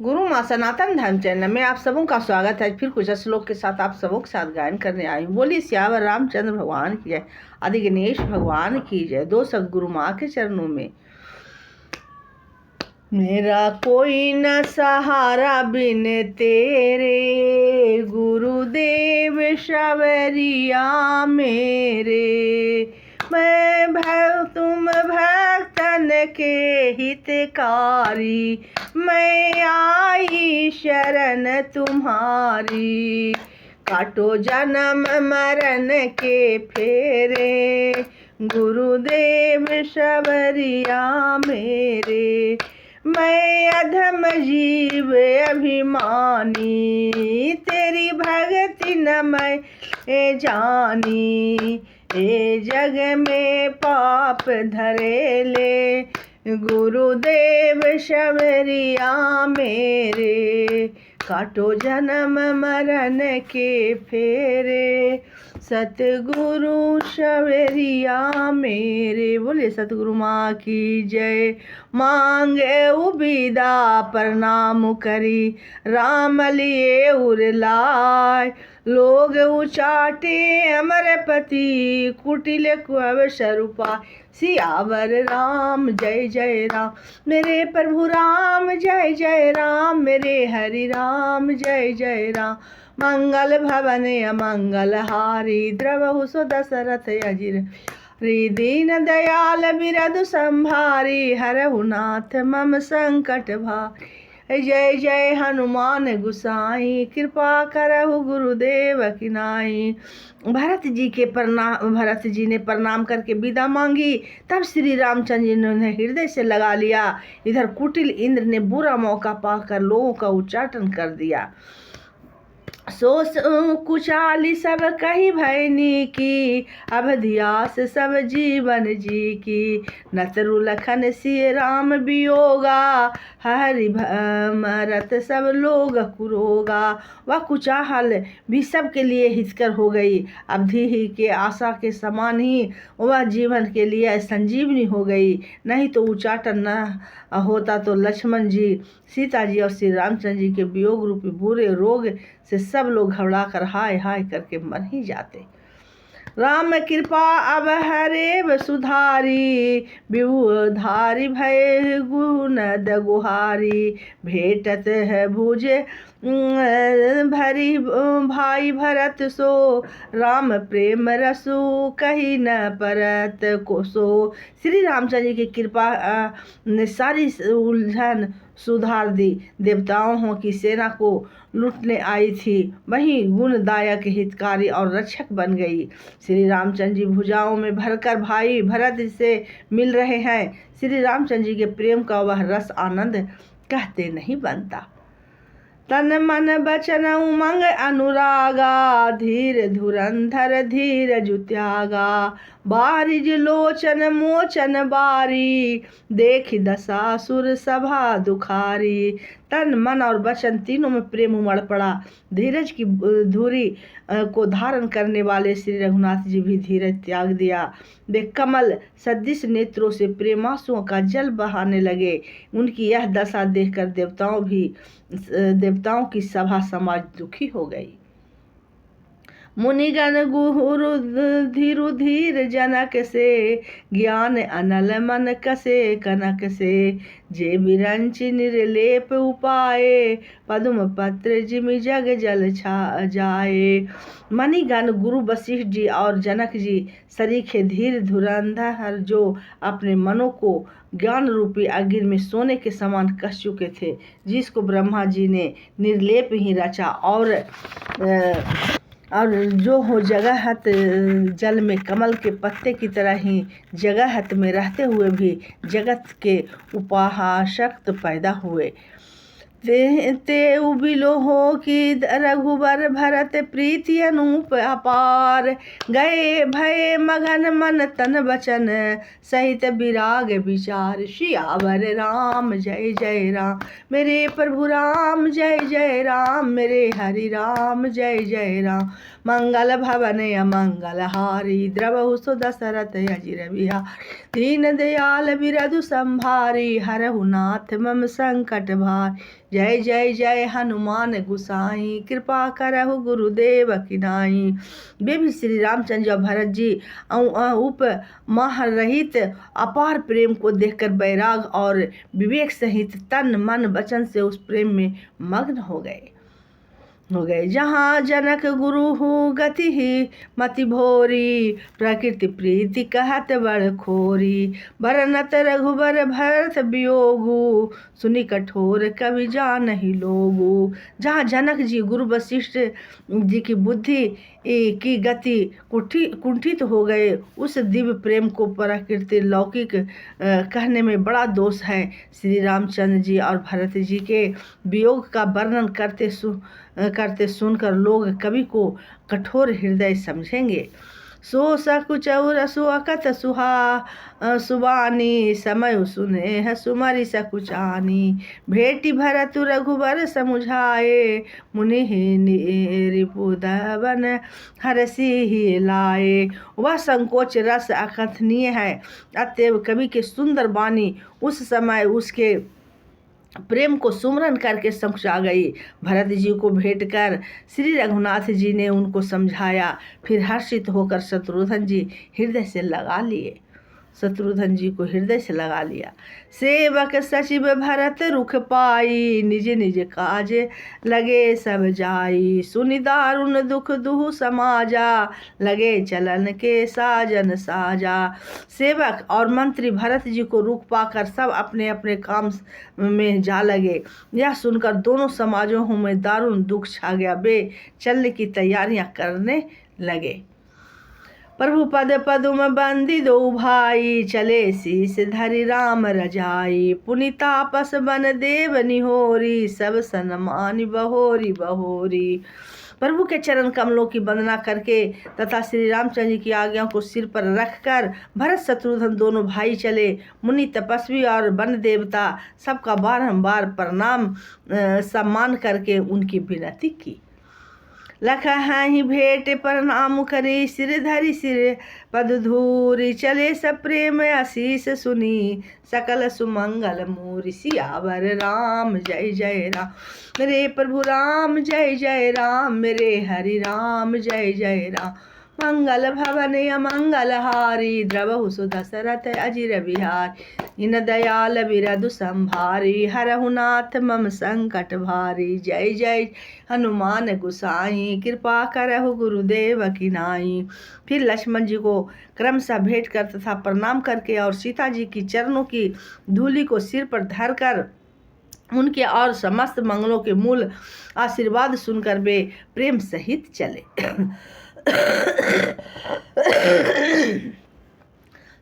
गुरु माँ सनातन धर्म चैनल में आप सबों का स्वागत है। फिर कुछ श्लोक के साथ आप सबों के साथ गायन करने आई हूँ। बोली सियावर रामचंद्र भगवान की जय, आदि गणेश भगवान की जय। दो सदगुरु माँ के चरणों में। मेरा कोई न सहारा बिन तेरे, गुरुदेव शबरिया मेरे। तुम भक्तन के हितकारी, मैं आई शरण तुम्हारी। काटो जन्म मरण के फेरे, गुरुदेव शबरिया मेरे। मैं अधम जीव अभिमानी, तेरी भक्ति न मैं जानी। ए जग में पाप धरे ले, गुरुदेव शबरिया मेरे। काटो जन्म मरण के फेरे, सतगुरु शबरिया मेरे। बोले सतगुरु माँ की जय। मांगे उबिदा प्रणाम करी, राम लिए उरलाय। लोग उचाटे अमरपति, कुटिल कुअव स्वरूपा। सियावर राम जय जय राम, मेरे प्रभु राम जय जय राम। मेरे हरि राम जय जय राम। मंगल भवन अमंगल हारी, द्रवहु सो दशरथ अजिर। दीन दयाल बिरदु संभारी, हरहु नाथ मम संकट भारी। जय जय हनुमान गुसाई, कृपा करहु गुरुदेव की नाई। भरत जी ने प्रणाम करके विदा मांगी। तब श्री रामचंद्र जी ने उन्हें हृदय से लगा लिया। इधर कुटिल इंद्र ने बुरा मौका पाकर लोगों का उच्चाटन कर दिया। सो कुचाली सब कही भैनी की, अवधियास सब जीवन जी की। नतरु लखन सिय राम बियोगा, हरि मरत सब लोग कुरोगा। वह कुचाहल भी सबके लिए हितकर हो गई। अवधि ही के आशा के समान ही वह जीवन के लिए संजीवनी हो गई। नहीं तो उच्चाटन न होता तो लक्ष्मण जी, सीता जी और श्री रामचंद्र जी के वियोग रूपी बुरे रोग से सब लोग घबरा कर हाय हाय करके मर ही जाते। राम कृपा अब हरे सुधारी, विभुधारी भय गुण गुहारी। भेटत है भुजे भरी भाई भरत सो, राम प्रेम रसु कही न परत को सो। श्री रामचंद्र जी की कृपा ने सारी उलझन सुधार दी। देवताओं की सेना को लूटने आई थी, वही गुणदायक हितकारी और रक्षक बन गई। श्री रामचंद्र जी भुजाओं में भरकर भाई भरत से मिल रहे हैं। श्री रामचंद्र जी के प्रेम का वह रस आनंद कहते नहीं बनता। तन मन बचन उमंग अनुरागा, धीर धुरंधर धीर जुत्यागा। बारिज लोचन मोचन बारी, देखी दशासुर सभा दुखारी। तन मन और वचन तीनों में प्रेम उमड़ पड़ा। धीरज की धुरी को धारण करने वाले श्री रघुनाथ जी भी धीरज त्याग दिया। वे कमल सदृश नेत्रों से प्रेमांसुओं का जल बहाने लगे। उनकी यह दशा देखकर देवताओं की सभा समाज दुखी हो गई। मुनिगण गुरु धीरु धीर जनक से, ज्ञान अनल मन कसे कनक से। जे बिरंच निर्लेप उपाये, पद्म पत्र जिमि जग जल छा जाए। मणिगण गुरु वशिष्ठ जी और जनक जी सरीखे धीर धुरंधर, जो अपने मनों को ज्ञान रूपी अग्नि में सोने के समान कस चुके थे, जिसको ब्रह्मा जी ने निर्लेप ही रचा और जो हो जगहत जल में कमल के पत्ते की तरह ही जगहत में रहते हुए भी जगत के उपासक पैदा हुए। ते उबिलो हो कि रघुबर भरत प्रीति अनूप अपार। गए भय मगन मन तन वचन, सहित विराग विचार। सियावर राम जय जय राम, मेरे प्रभु राम जय जय राम। मेरे हरि राम जय जय राम। मंगल भवन अमंगल हारी द्रवहु सो दशरथ अजिर बिहारी दीन दयाल बिरधु संभारी हरहु नाथ मम संकट भारी जय जय जय हनुमान गुसाई कृपा करहु गुरुदेव की नाई। वे भी श्री रामचंद्र और भरत जी उप महारहित अपार प्रेम को देखकर बैराग और विवेक सहित तन मन वचन से उस प्रेम में मग्न हो गए। जहाँ जनक गुरु हूँ गति ही मति भोरी प्रकृति प्रीति कहत बड़ खोरी बरनत रघुबर भरत वियोगु सुनि कठोर कवि जानहि लोगु। जहाँ जनक जी गुरु वशिष्ठ जी की बुद्धि की गति कुंठित हो गए, उस दिव्य प्रेम को प्रकृति लौकिक कहने में बड़ा दोष है। श्री रामचंद्र जी और भरत जी के वियोग का वर्णन करते सुनकर लोग कवि को कठोर हृदय समझेंगे। सो सकुचौर सुअकत सुबानी समय सुने सुमरि सकुचानी भेटी भरत रघुबर समुझाए मुनि रिपुदवन हरसी ही लाए। वह संकोच रस अकथनीय है। अतएव कवि के सुंदर वाणी उस समय उसके प्रेम को सुमरन करके समझा गई। भरत जी को भेंट कर श्री रघुनाथ जी ने उनको समझाया। फिर हर्षित होकर शत्रुघ्न जी को हृदय से लगा लिया। सेवक सचिव भरत रुख पाई निज निज काज लगे सब जाई सुनि दारुण दुख दुहु समाजा लगे चलन के साजन साजा। सेवक और मंत्री भरत जी को रुख पाकर सब अपने अपने काम में जा लगे। यह सुनकर दोनों समाजों में दारुण दुख छा गया। वे चलने की तैयारियां करने लगे। प्रभु पद पदुम बंदी दो भाई चले शीस धरि राम रजाई पुनितापस बन देव निहोरी सब सन्मानि बहोरी बहोरी। प्रभु के चरण कमलों की वंदना करके तथा श्री रामचंद्र जी की आज्ञा को सिर पर रखकर भरत शत्रुघ्न दोनों भाई चले। मुनि तपस्वी और वन देवता सबका बारंबार प्रणाम सम्मान करके उनकी विनती की। लख ही भेंट प्रणाम करी सिर धरि सिर पद धूरी चले सब प्रेम आशीष सुनी सकल सुमंगल मूरी। सियावर राम जय जय राम मेरे प्रभु राम जय जय राम मेरे हरि राम जय जय राम मंगल भवन अमंगल हारी द्रवहु सो दशरथ अजिर बिहारी इन दयाल बिरधु संभारी हरहु नाथ मम संकट भारी। जय जय हनुमान गुसाई कृपा करहु गुरुदेव की नाई। फिर लक्ष्मण जी को क्रमशः भेंट कर तथा प्रणाम करके और सीता जी की चरणों की धूलि को सिर पर धरकर उनके और समस्त मंगलों के मूल आशीर्वाद सुनकर वे प्रेम सहित चले।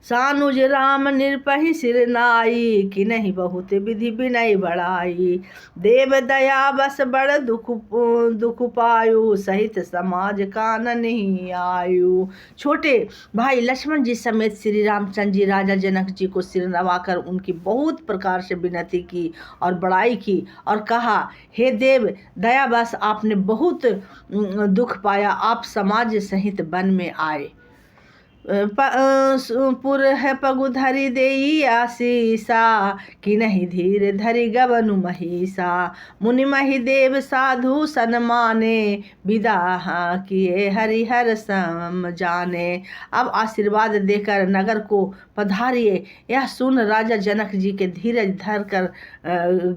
सानुज राम निरपहि सिर नाई कि नहीं बहुत विधि विनय बढ़ाई देव दया बस बड़ दुख पायु सहित समाज कानन ही आयु। छोटे भाई लक्ष्मण जी समेत श्री रामचंद्र जी राजा जनक जी को सिर नवाकर उनकी बहुत प्रकार से विनती की और बड़ाई की और कहा, हे देव दया बस आपने बहुत दुख पाया, आप समाज सहित वन में आए। पुर है पगु धरि देई आशीषा कि नहीं धीर धरि गवनु महिषा मुनि महि देव साधु सन्माने विदा किए हरिहर सम जाने। अब आशीर्वाद देकर नगर को पधारिए। यह सुन राजा जनक जी के धीरज धर कर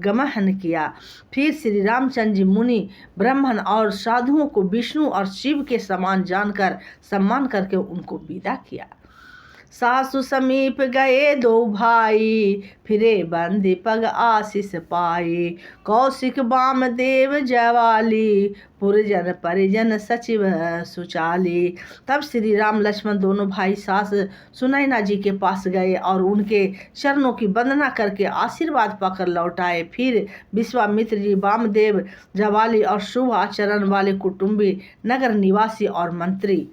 गमन किया। फिर श्री रामचंद्र जी मुनि ब्राह्मण और साधुओं को विष्णु और शिव के समान जानकर सम्मान करके उनको विदा किया। सासु समीप गए दो भाई फिरे बंदी पग आशीष पाई कौशिक बाम देव जवाली पुरजन परिजन सचिव सुचाली। तब श्री राम लक्ष्मण दोनों भाई सास सुनैना जी के पास गए और उनके चरणों की वंदना करके आशीर्वाद पाकर लौट आए। फिर विश्वामित्र जी वामदेव जवाली और शुभ आचरण वाले कुटुंबी नगर निवासी और मंत्री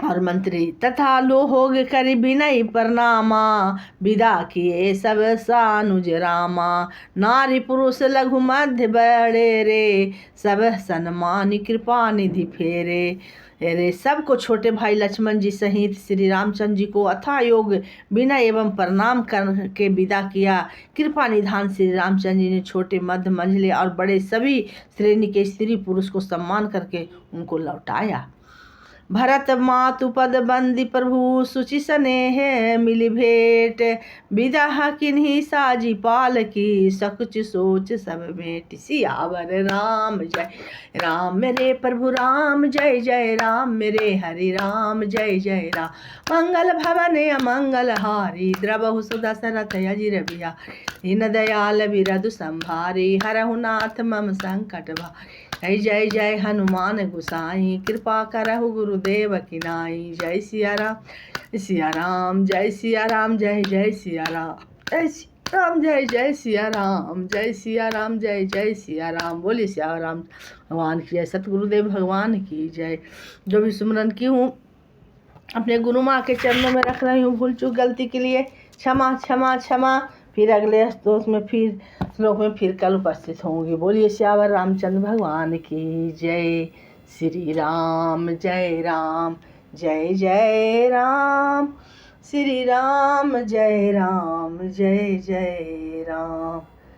और मंत्री तथा लोहोग करि विनय प्रणामा, विदा किए सब सानुज रामा। नारी पुरुष लघु मध्य बड़े रे, सब सन्मान कृपा निधि फेरे। रे सबको छोटे भाई लक्ष्मण जी सहित श्री रामचंद्र जी को अथाह योग विनय एवं प्रणाम करके विदा किया। कृपा निधान श्री रामचंद्र जी ने छोटे मध्य मंझले और बड़े सभी श्रेणी के स्त्री पुरुष को सम्मान करके उनको लौटाया। भरत मातु पद बंदी प्रभु सुचि स्नेह मिली भेंट, विदा किन्हीं साजी पाल की सकुच सोच सब भेंट। सियावर राम जय राम मेरे प्रभु राम, जय जय राम मेरे हरि राम, जय जय राम। मंगल भवन अमंगल हारी, द्रवहु सुदशरथ अजिर बिहारी। दीन दयाल बिरधु संभारी, हरहु नाथ मम संकट भारी। जय जय जय हनुमान गोसाई, कृपा करहु गुरुदेव की नाई। जय सिया राम सिया राम, जय सिया राम, जय जय सिया राम, जय सिया राम, जय जय सिया राम, जय सिया राम, जय जय सिया राम। बोलिए सिया राम भगवान की जय, सतगुरुदेव भगवान की जय। जो भी सुमरन की हूँ अपने गुरु माँ के चरणों में रख रही हूँ, भूल चूक गलती के लिए क्षमा क्षमा क्षमा। फिर अगले दोस्त में फिर श्लोक में फिर कल उपस्थित होंगी। बोलिए श्यावर रामचंद्र भगवान की जय। श्री राम जय राम, जय जय राम, श्री राम जय राम, जय जय राम।